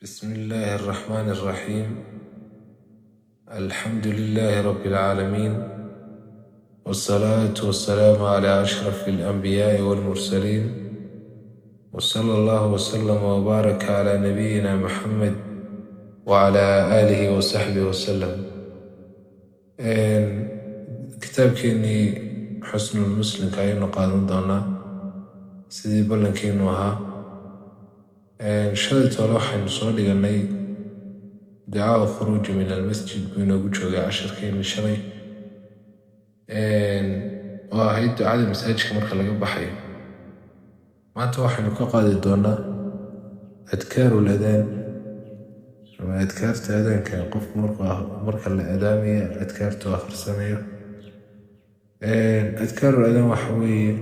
بسم الله الرحمن الرحيم. الحمد لله رب العالمين، والصلاة والسلام على أشرف الأنبياء والمرسلين، وصلى الله وسلم وبارك على نبينا محمد وعلى آله وصحبه وسلم. kitaabkeenii xusnul muslimka ayaynu qaadan doonaa sidii ballankeenu ahaa. shalay toole waxaynu soo dhiganay ducaa khuruuji min almasjid buu inoogu joogay casharkeeni shalay, oo ahayd ducada masaajidka marka laga baxayo. maanta waxaynu ka qaadi doonaa adkaaru ladaan ama adkaarta adaanka qofku marka la adaamaya adkaartu akhrisanayo. adkaaru ladaan waxa weeye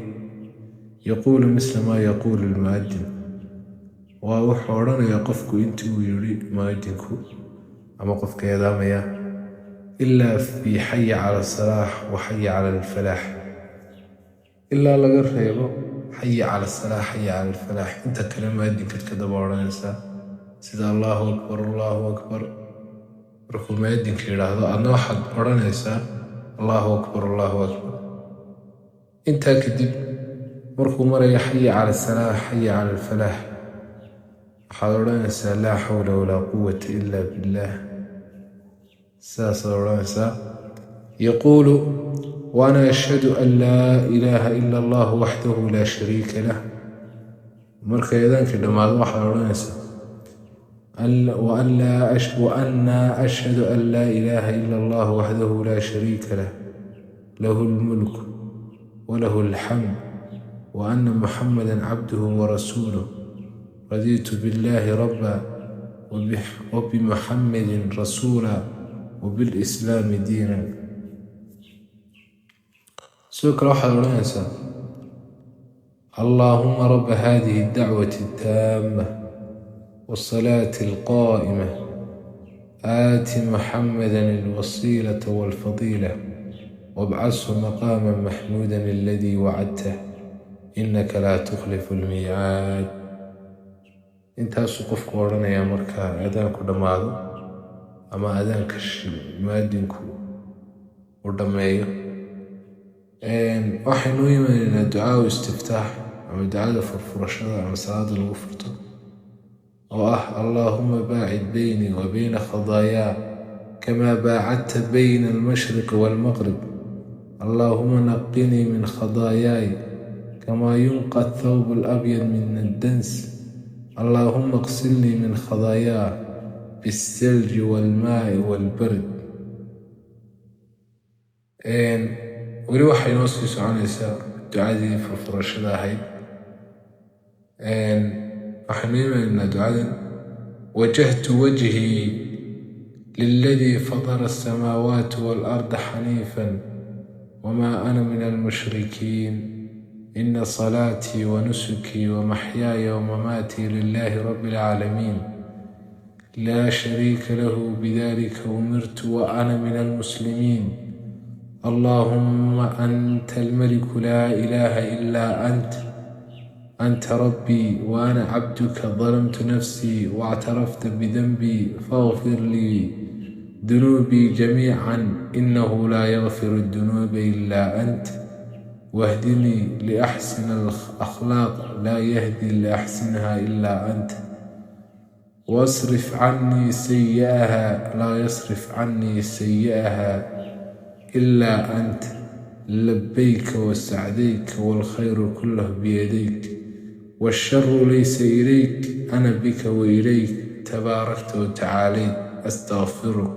yaquulu misla maa yaquulu lmuadin, waa wuxuu odhanayaa qofku intii uu yidhi muadinku ama qofka adaamaya, ilaa fi xaya cala asalaax wa xaya cala alfalaax, ilaa laga reebo xaya cala asalaax xaya cala alfalaax. inta kale muadinkaad ka daba odhanaysaa sida allahu akbar allahu akbar. markuu muadinka yidhaahdo adna waxaad odhanaysaa allahu akbar allahu akbar. intaa kadib markuu marayo xaya cala asalaax xaya cala alfalaax waxaad odhanaysaa laa xawla walaa quwata ila billah. sidaasaad odhanaysaa. yaquulu waana ashhadu an laa ilaaha ila allah waxdahu laa shariika lah. markay adaankii dhammaado waxaad odhanaysaa وأنا أشهد أن لا إله إلا الله وحده لا شريك له له الملك وله الحمد وأن محمدا عبده ورسوله رضيت بالله ربا وبمحمد رسولا وبالإسلام دينا. سوك واحد ونسى اللهم رب هذه الدعوة التامة والصلاة القائمة آت محمدا الوسيلة والفضيلة وابعثه مقاما محمودا الذي وعدته إنك لا تخلف الميعاد. intaasuu qofku odhanayaa marka adaanku dhammaado ama adaanka muadinku uu dhammeeyo. waxaynu u imanaynaa ducaa istiftaax ama ducada furfurashada ama salaada lagu furto, oo ah allaahuma baacid baynii wa bayna khadaayaa kamaa baacadta bayna almashriqi waalmaqrib. allaahuma naqinii min khadaayaay kamaa yunqa athawb alabyad min addans. اللهم اغسلني من خطايا بالثلج والماء والبرد. weli waxay noo sii soconaysaa ducadii furfurashada ahayd. waxaynu imanaynaa ducadan wajahtu wajhii liladii fatara الsamaawaati waalarda xaniifan wamaa ana min almushrikiin إن صلاتي ونسكي ومحياي ومماتي لله رب العالمين لا شريك له بذلك أمرت وأنا من المسلمين. اللهم أنت الملك لا إله إلا أنت ربي وأنا عبدك ظلمت نفسي واعترفت بذنبي فاغفر لي ذنوبي جميعا إنه لا يغفر الذنوب إلا أنت واهدني لأحسن الأخلاق لا يهدي لأحسنها إلا أنت واصرف عني سيئها لا يصرف عني سيئها إلا أنت. لبيك وسعديك والخير كله بيديك والشر ليس إليك أنا بك وإليك تباركت وتعاليت أستغفرك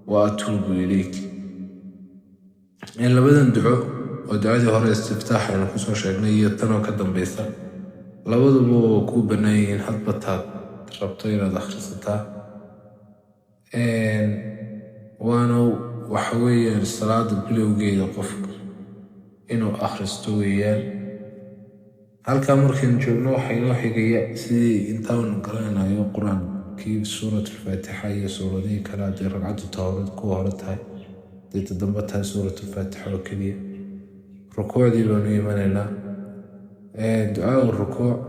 وأتوب إليك. لبدن دعو oo ducadii hore istiftaax aynu kusoo sheegnay iyo tanoo ka dambaysa labaduba oo kuu bannaan yihiin hadba taad rabto inaad akhrisataa. waana waxa weeyaan salaada bilowgeeda qofku inuu akhristo weeyaan. halkaa markaynu joogno waxaa inoo xigaya sidii intaanu garanayo qur-aankii suuratulfaatixa iyo suuradihii kale hadday ragcaddu tahorad kuwa hore tahay hadday tadamba tahay suuratulfaatixa oo keliya. rukuucdii baanu imanaynaa. ducaa rukuuc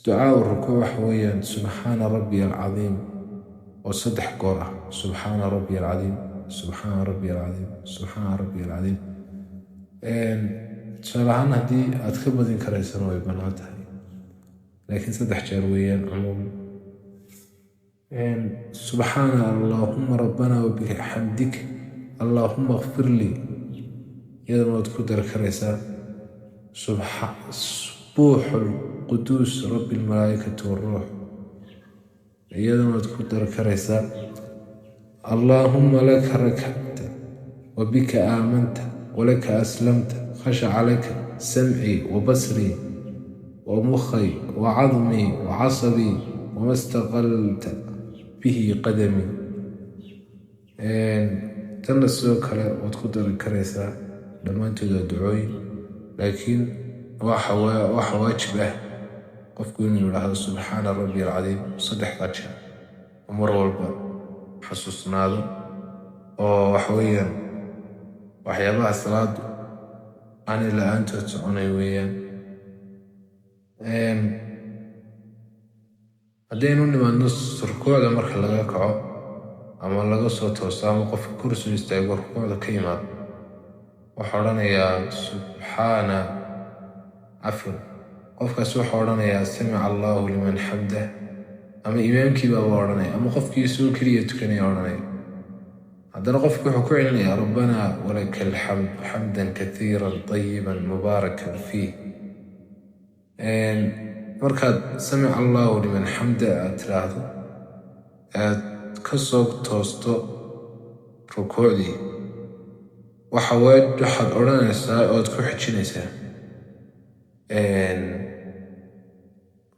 دعاء الركوع حويا سبحان ربي العظيم وصدح قرأ سبحان ربي العظيم سبحان ربي العظيم سبحان ربي العظيم. tusaalahaan haddii aad ka badin karaysana way bannaan tahay, laakiin 3 jeer weeyaan cumuuman. subxaana allaahuma rabbana wabixamdik allaahuma kfir lii iyadana waad ku dari karaysaa. subuuxu lquduus rabbi almalaa'ikati waruux iyadana waad ku dari karaysaa. allaahuma laka rakabta wabika aamanta walaka aslamta khashaca laka samcii wabasrii ومخي وعظمي وعصبي وما استقلت به قدمي. تنا السوق كلا وتقدر الكريسة لما أنت تدعوين، لكن واجبه قفكون يقول سبحان ربي العظيم صدح فتشة ومر والبا حسوسنا هذا وحويا وحيابها الصلاة عن إلا أنت تسعني ويا. haddaynu nimaadno rukuucda marka laga kaco ama laga soo tooso ama qofka kursigu istaago rukuucda ka yimaado waxaa odhanayaa subxaana cafwan qofkaas waxaa odhanayaa samica allaahu liman xamdah, ama imaamkii baaba odhanaya ama qofkii isagoo keliya tukanaya odhanaya. haddana qofku wuxuu ku celinayaa rabbanaa walaka alxamd xamdan katiiran tayiban mubaarakan fiih. markaad samica allaahu liman xamda aad tiraahdo aad ka soo toosto rukuucdii waxaad odhanaysaa oad ku xijinaysaa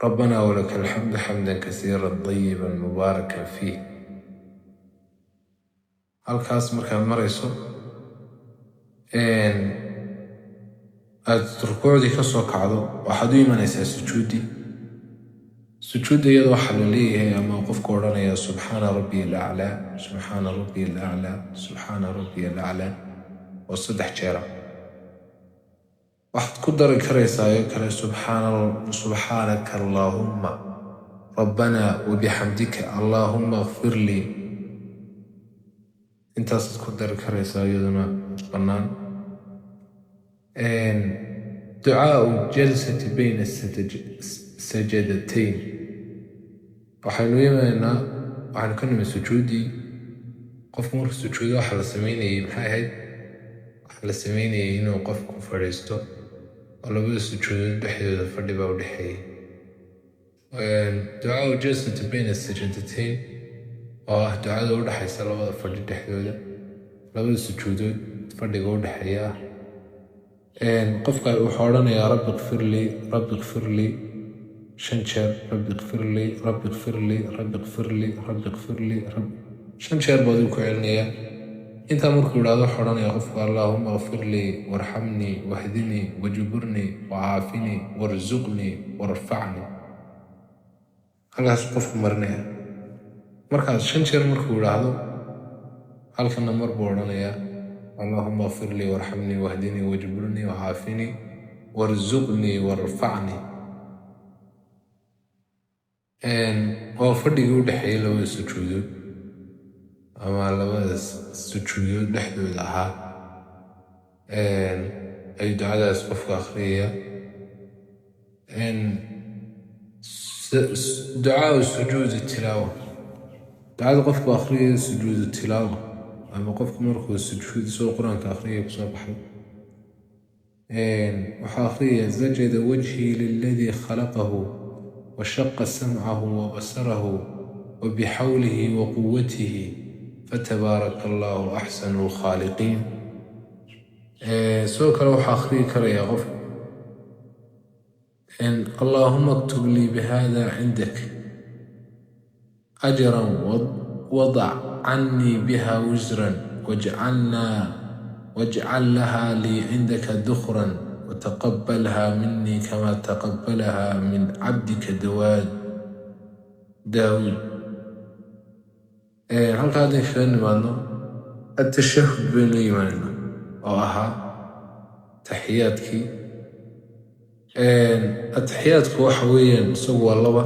rabbanaa walaka alxamdu xamdan kasiiran tayiban mubaarakan fiih. halkaas markaad marayso aad rukuucdii ka soo kacdo waxaad u imanaysaa sujuudda iyada waxaa la leeyahay ama qofku odhanaya subxaana rabbiya alaclaa subxaana rabbiya alaclaa subxaana rabbiya alaclaa oo 3 jeera. waxaad ku dari karaysaa oo kale subxaanaka allaahumma rabbanaa wabixamdika allaahumma kfir lii. intaasaad ku dari karaysaa iyaduna bannaan. دعاء الجلسة بين السجدتين waxaynu imaynaa waxaanu ka nimid sujuuddii. qofku markuu sujuudo waxaa la samaynayay maxay ahayd? waxaa la samaynayay inuu qofku fadhiisto oo labada sujuudood dhexdooda fadhi baa u dhexeeyay. ducaa jalsatu bayna asajadatayn oo ah ducada u dhexaysa labada fadhi dhexdooda, labada sujuudood fadhiga u dhexeeya ah. qofka wuxuu odhanayaa rabbi kfir lii rabbi kfir lii 5 jeer rabbi kfir lii rabbi kfir lii rabbi kfir lii rabbi kfir lii 5 jeer baad ku celinayaa. intaa markuu yidhaahdo wuxuu odhanayaa qofka allaahuma kfir lii warxamnii wahdinii wajburnii wacaafinii warzuqnii warfacnii. halkaas qofku marinaya. markaas 5 jeer markuu yidhaahdo halkana mar buu odhanayaa اللهم اغفر لي وارحمني واهدني واجبرني وعافني وارزقني وارفعني. waa fadhigii u dhexeeyay labada sujuudood ama labada sujuudood dhexdooda ahaa ay ducadaas qofka akhriyaya. ducaa sujuud tilaawa ducada qofku akhriyaya sujuud tilaawa ama qofku markuu sujuud soo quraanka akhriyay ku soo baxay waxaa akhriyaya sajada wajhii liladii khalaqahu washaqa samcahu wabasarahu wabixawlihi waquwatihi fatabaaraka allaahu axsanu lkhaaliqiin. sidoo kale waxaa akhriyi karaya qofku allaahuma aktub lii bihada cindak ajran wadac عني بها وزرا واجعل لها لي عندك ذخرا وتقبلها مني كما تقبلها من عبدك داود. halka hadda kaga nimaadno atashahud baynu imaanayna oo ahaa taxiyaadkii. التحيات وحويا سوى اللبا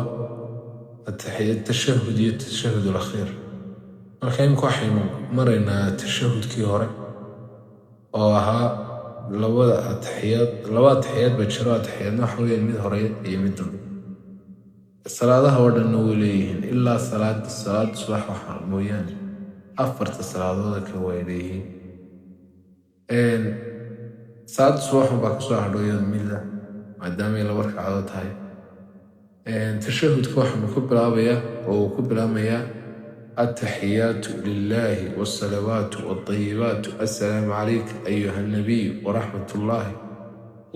التشهد iyo التشهد الأخير marka imika waxaynu maraynaa tashahudkii hore oo ahaa laba atixiyaad ba jiro atixiyaadna waxa weeyaan mid hore iyo mid dambe salaadaha oo dhanna way leeyihiin ilaa salaada subax waxa mooyaane afarta salaadooda kale way leeyihiin salaada subax baa kasoo hadhooya midda maadaama ay laba ragcadood tahay tashahudka waxaanu ku bilaabayaa oo uu ku bilaamayaa التحيات لله والصلوات والطيبات السلام عليك أيها النبي ورحمة الله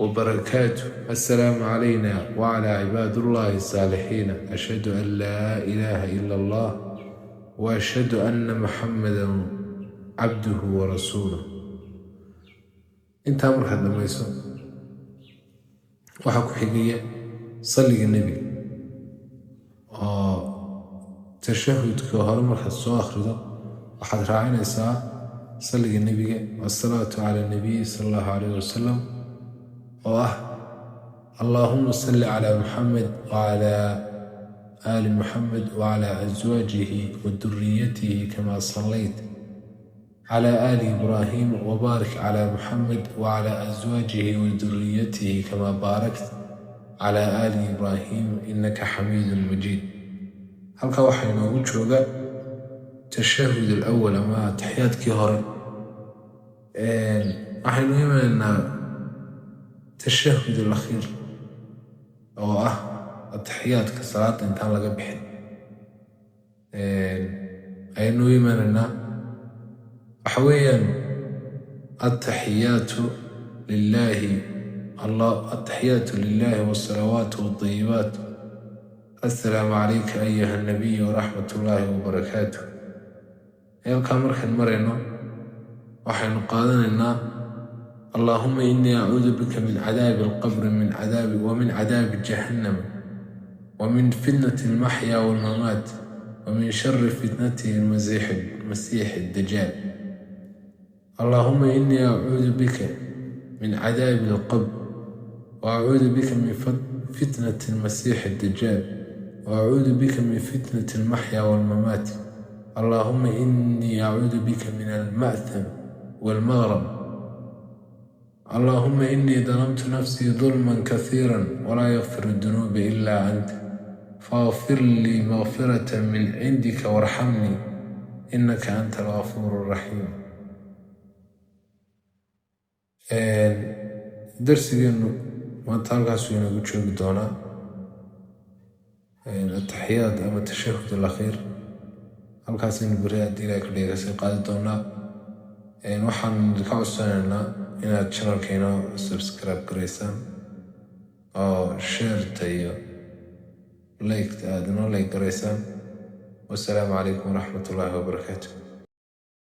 وبركاته السلام علينا وعلى عباد الله الصالحين أشهد أن لا إله إلا الله وأشهد أن محمدا عبده ورسوله انت أمر هذا ما يسوى وحكو حقيقة صلي النبي تشهدك هرم الحسو أخرده وحد راعينا إساء صلي النبي والصلاة على النبي صلى الله عليه وسلم اللهم صل على محمد وعلى آل محمد وعلى أزواجه وذريته كما صليت على آل إبراهيم وبارك على محمد وعلى أزواجه وذريته كما باركت على آل إبراهيم إنك حميد مجيد halka waxaa inoogu jooga tashahud alawal ama taxiyaadkii hore waxaynu imanaynaa tashahud alakhiir oo ah ataxiyaadka salaada intaan laga bixin ayaynu imanaynaa waxa weeyaan التحيات لله والصلوات والطيبات السلام عليك أيها النبي ورحمة الله وبركاته يلقى مرحل مرينا وحين قادنا اللهم إني أعوذ بك من عذاب القبر ومن عذاب جهنم ومن فتنة المحيا والممات ومن شر فتنته المسيح الدجال اللهم إني أعوذ بك من عذاب القبر وأعوذ بك من فتنة المسيح الدجال وأعوذ بك من فتنة المحيا والممات اللهم إني أعوذ بك من المأثم والمغرم اللهم إني ظلمت نفسي ظلما كثيرا ولا يغفر الذنوب إلا أنت فاغفر لي مغفرة من عندك وارحمني إنك أنت الغفور الرحيم درسينا ما تلقى سوينا بتشوف دونا التحيات أما التشهد الأخير halkaasaynu beri haddii ilaahay ka dheegasay qaadi doonaa waxaan ka codsanaynaa inaad channelkeena subscribe garaysaan oo shareta iyo liketa aad inoo like garaysaan wassalaamu calaykum waraxmatullaahi wabarakaatu